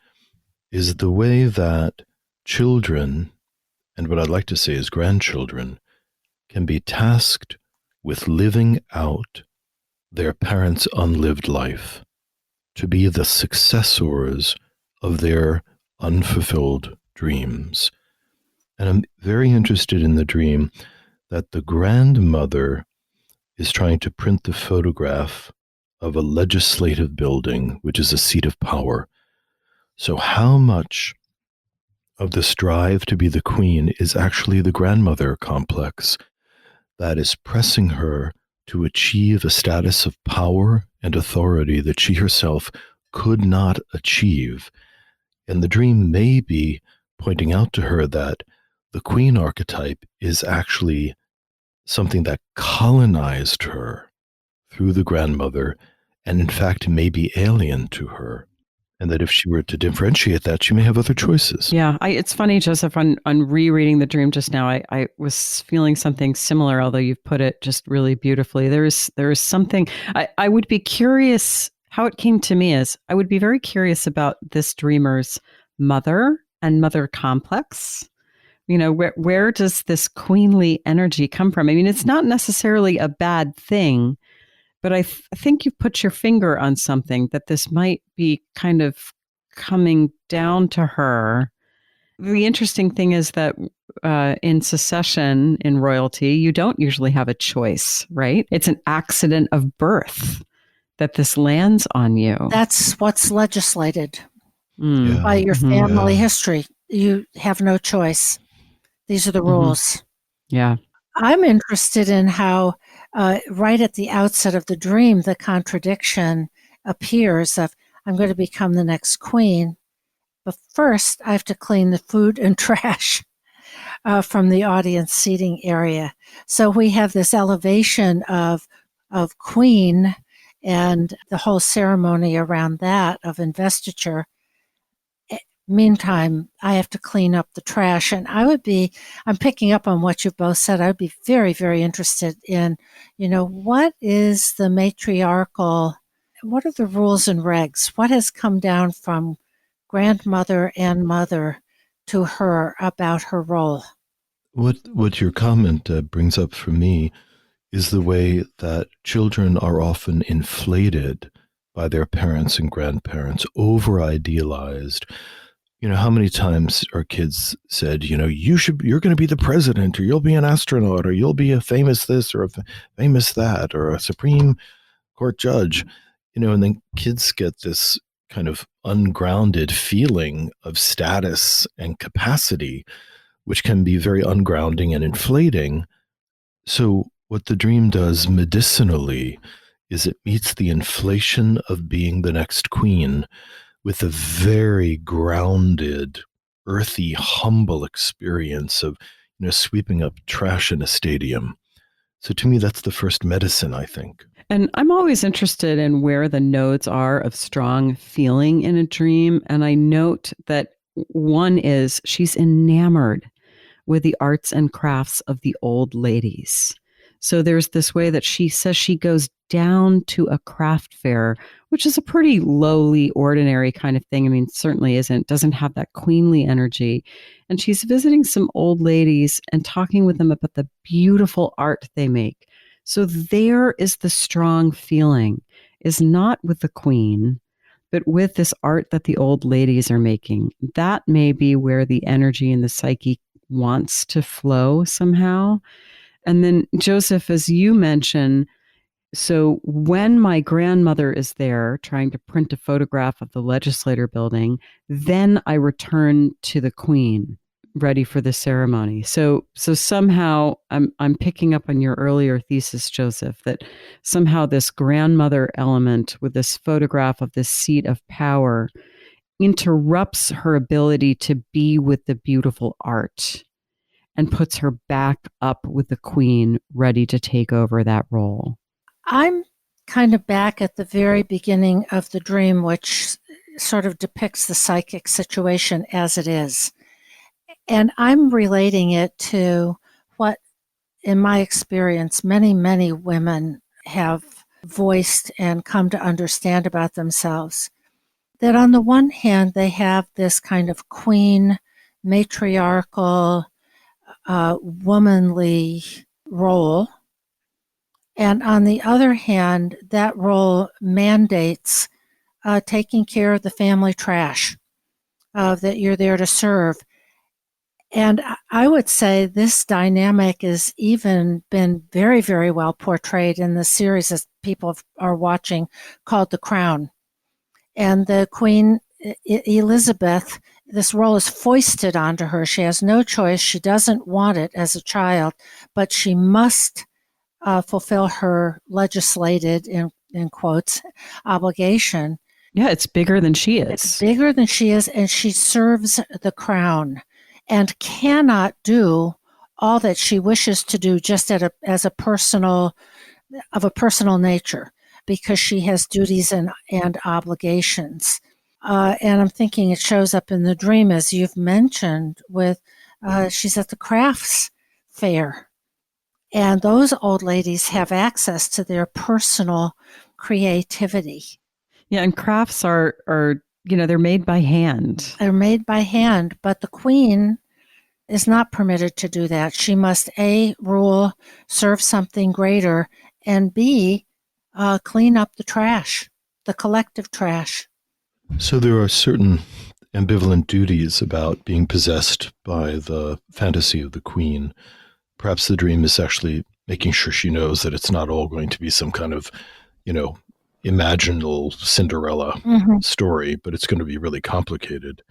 is the way that children, and what I'd like to say is grandchildren, can be tasked with living out their parents' unlived life, to be the successors of their unfulfilled dreams. And I'm very interested in the dream that the grandmother is trying to print the photograph of a legislative building, which is a seat of power. So how much of the strive to be the queen is actually the grandmother complex that is pressing her to achieve a status of power and authority that she herself could not achieve? And the dream may be pointing out to her that the queen archetype is actually something that colonized her through the grandmother, and in fact may be alien to her. And that if she were to differentiate that, she may have other choices. Yeah, it's funny, Joseph, on rereading the dream just now, I was feeling something similar, although you've put it just really beautifully. There is something, I would be curious, how it came to me is, I would be very curious about this dreamer's mother and mother complex. You know, where does this queenly energy come from? I mean, it's not necessarily a bad thing, but I think you've put your finger on something, that this might be kind of coming down to her. The interesting thing is that in succession, in royalty, you don't usually have a choice, right? It's an accident of birth that this lands on you. That's what's legislated by your family history. You have no choice. These are the rules. Yeah. I'm interested in how right at the outset of the dream, the contradiction appears of, I'm going to become the next queen, but first I have to clean the food and trash. from the audience seating area. So we have this elevation of queen and the whole ceremony around that of investiture. Meantime, I have to clean up the trash. And I'm picking up on what you've both said. I would be very, very interested in, what is the matriarchal, what are the rules and regs? What has come down from grandmother and mother to her about her role? What your comment brings up for me is the way that children are often inflated by their parents and grandparents, over idealized. How many times our kids said, you're going to be the president, or you'll be an astronaut, or you'll be a famous this, or a famous that, or a Supreme Court judge, and then kids get this kind of ungrounded feeling of status and capacity, which can be very ungrounding and inflating. So what the dream does medicinally is it meets the inflation of being the next queen with a very grounded, earthy, humble experience of, sweeping up trash in a stadium. So to me, that's the first medicine, I think. And I'm always interested in where the nodes are of strong feeling in a dream. And I note that one is she's enamored with the arts and crafts of the old ladies. So there's this way that she says she goes down to a craft fair, which is a pretty lowly, ordinary kind of thing. I mean, certainly doesn't have that queenly energy. And she's visiting some old ladies and talking with them about the beautiful art they make. So there is the strong feeling, is not with the queen, but with this art that the old ladies are making. That may be where the energy and the psyche wants to flow somehow. And then, Joseph, as you mentioned, so when my grandmother is there trying to print a photograph of the legislature building, then I return to the queen, ready for the ceremony. So somehow I'm picking up on your earlier thesis, Joseph, that somehow this grandmother element with this photograph of this seat of power interrupts her ability to be with the beautiful art and puts her back up with the queen, ready to take over that role. I'm kind of back at the very beginning of the dream, which sort of depicts the psychic situation as it is. And I'm relating it to what, in my experience, many, many women have voiced and come to understand about themselves. That on the one hand, they have this kind of queen, matriarchal, womanly role. And on the other hand, that role mandates taking care of the family trash that you're there to serve. And I would say this dynamic has even been very, very well portrayed in the series that people are watching called The Crown. And the Queen Elizabeth, this role is foisted onto her. She has no choice. She doesn't want it as a child, but she must fulfill her legislated, in quotes, obligation. Yeah, it's bigger than she is. It's bigger than she is, and she serves the crown and cannot do all that she wishes to do just as a personal nature, because she has duties and obligations. And I'm thinking it shows up in the dream, as you've mentioned, with she's at the crafts fair. And those old ladies have access to their personal creativity. Yeah, and crafts are they're made by hand. They're made by hand, but the queen is not permitted to do that. She must A, rule, serve something greater, and B, clean up the trash, the collective trash. So there are certain ambivalent duties about being possessed by the fantasy of the queen. Perhaps the dream is actually making sure she knows that it's not all going to be some kind of, imaginal Cinderella story, but it's going to be really complicated.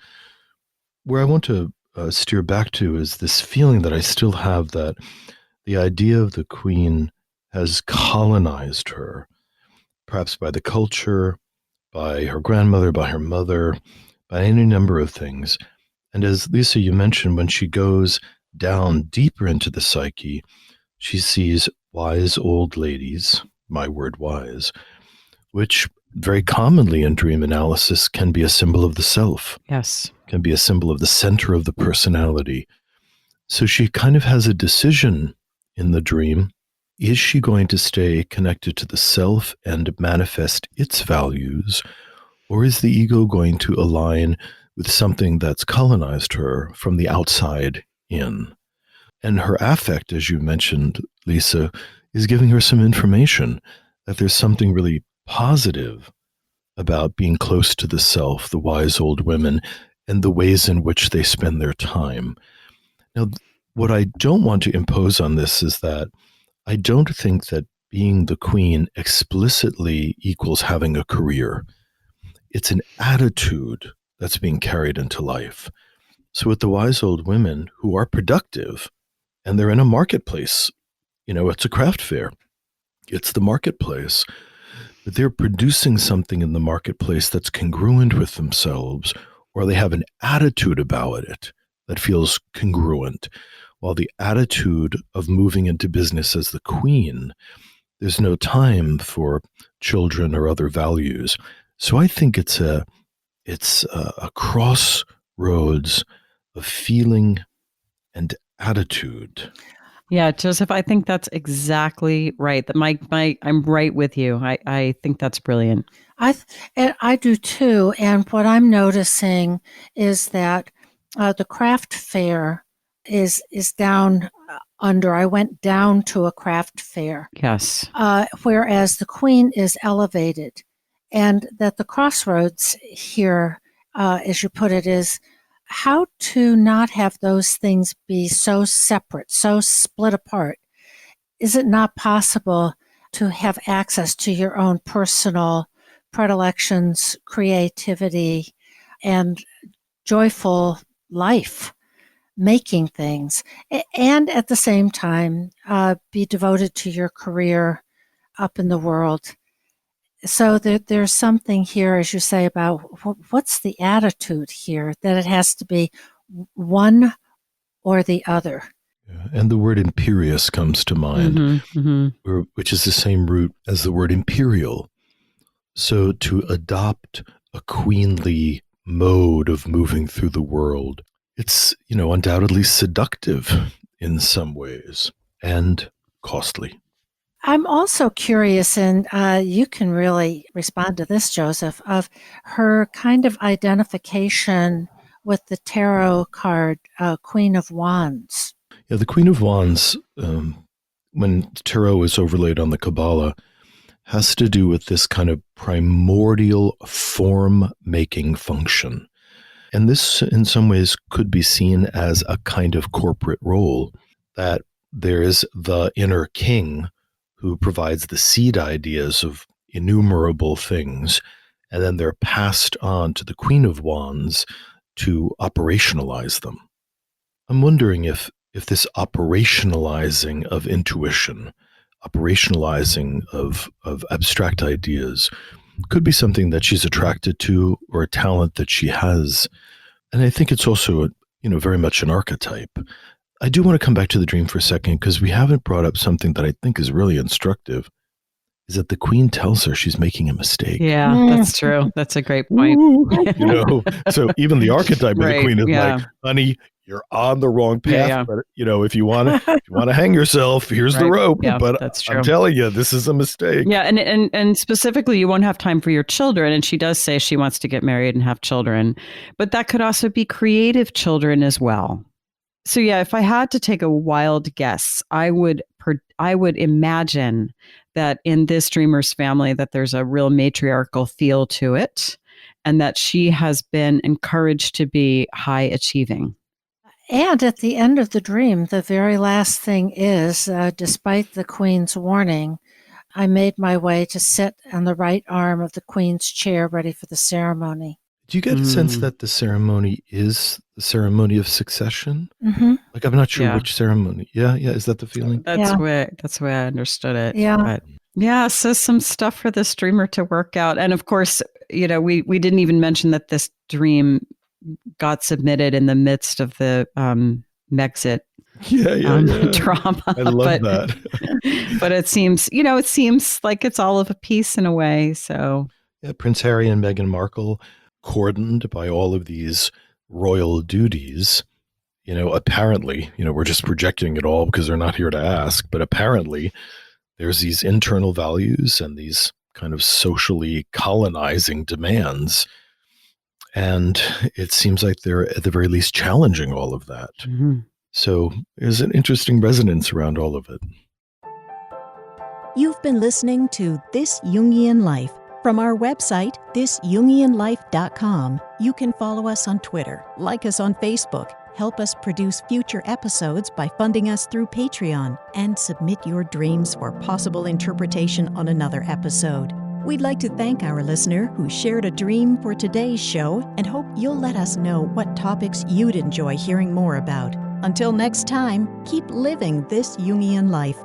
Where I want to steer back to is this feeling that I still have that the idea of the queen has colonized her, perhaps by the culture, by her grandmother, by her mother, by any number of things. And as Lisa, you mentioned, when she goes down deeper into the psyche, she sees wise old ladies, my word wise, which very commonly in dream analysis can be a symbol of the self. Yes. Can be a symbol of the center of the personality. So she kind of has a decision in the dream. Is she going to stay connected to the self and manifest its values, or is the ego going to align with something that's colonized her from the outside in? And her affect, as you mentioned, Lisa, is giving her some information that there's something really positive about being close to the self, the wise old women, and the ways in which they spend their time. Now, what I don't want to impose on this is that I don't think that being the queen explicitly equals having a career. It's an attitude that's being carried into life. So with the wise old women who are productive, and they're in a marketplace, it's a craft fair. It's the marketplace. But they're producing something in the marketplace that's congruent with themselves, or they have an attitude about it that feels congruent. While the attitude of moving into business as the queen, there's no time for children or other values. So I think it's a crossroads of feeling and attitude. Yeah, Joseph, I think that's exactly right. That I'm right with you. I think that's brilliant. I do too. And what I'm noticing is that the craft fair is down under. I went down to a craft fair. Yes. Whereas the queen is elevated, and that the crossroads here, as you put it, is how to not have those things be so separate, so split apart. Is it not possible to have access to your own personal predilections, creativity, and joyful life, making things, and at the same time be devoted to your career up in the world? So there's something here, as you say, about what's the attitude here, that it has to be one or the other. Yeah, and the word imperious comes to mind, which is the same root as the word imperial. So to adopt a queenly mode of moving through the world, it's, undoubtedly seductive in some ways and costly. I'm also curious, and you can really respond to this, Joseph, of her kind of identification with the tarot card, Queen of Wands. Yeah, the Queen of Wands, when tarot is overlaid on the Kabbalah, has to do with this kind of primordial form-making function. And this, in some ways, could be seen as a kind of corporate role, that there is the inner king who provides the seed ideas of innumerable things, and then they're passed on to the Queen of Wands to operationalize them. I'm wondering if this operationalizing of intuition, operationalizing of abstract ideas, could be something that she's attracted to, or a talent that she has. And I think it's also, very much an archetype. I do want to come back to the dream for a second, because we haven't brought up something that I think is really instructive, is that the queen tells her she's making a mistake. Yeah, that's true. That's a great point. So even the archetype of the queen is like, honey, you're on the wrong path. Yeah. But if you want to hang yourself, here's the rope. Yeah, but that's true. I'm telling you, this is a mistake. Yeah, and specifically, you won't have time for your children. And she does say she wants to get married and have children, but that could also be creative children as well. So yeah, if I had to take a wild guess, I would imagine that in this dreamer's family, that there's a real matriarchal feel to it, and that she has been encouraged to be high achieving. And at the end of the dream, the very last thing is, despite the queen's warning, I made my way to sit on the right arm of the queen's chair, ready for the ceremony. Do you get a sense that the ceremony is the ceremony of succession? Mm-hmm. Like, I'm not sure which ceremony. Yeah. Is that the feeling? That's the way I understood it. Yeah. But yeah, so some stuff for this dreamer to work out. And of course, we didn't even mention that this dream got submitted in the midst of the Megxit Yeah. drama. I love that. But it seems like it's all of a piece in a way. So Yeah, Prince Harry and Meghan Markle, cordoned by all of these royal duties. Apparently, we're just projecting it all because they're not here to ask, but apparently there's these internal values and these kind of socially colonizing demands. And it seems like they're at the very least challenging all of that. mm-hmm. So there's an interesting resonance around all of it. You've been listening to This Jungian Life. From our website, thisjungianlife.com, you can follow us on Twitter, like us on Facebook, help us produce future episodes by funding us through Patreon, and submit your dreams for possible interpretation on another episode. We'd like to thank our listener who shared a dream for today's show and hope you'll let us know what topics you'd enjoy hearing more about. Until next time, keep living this Jungian life.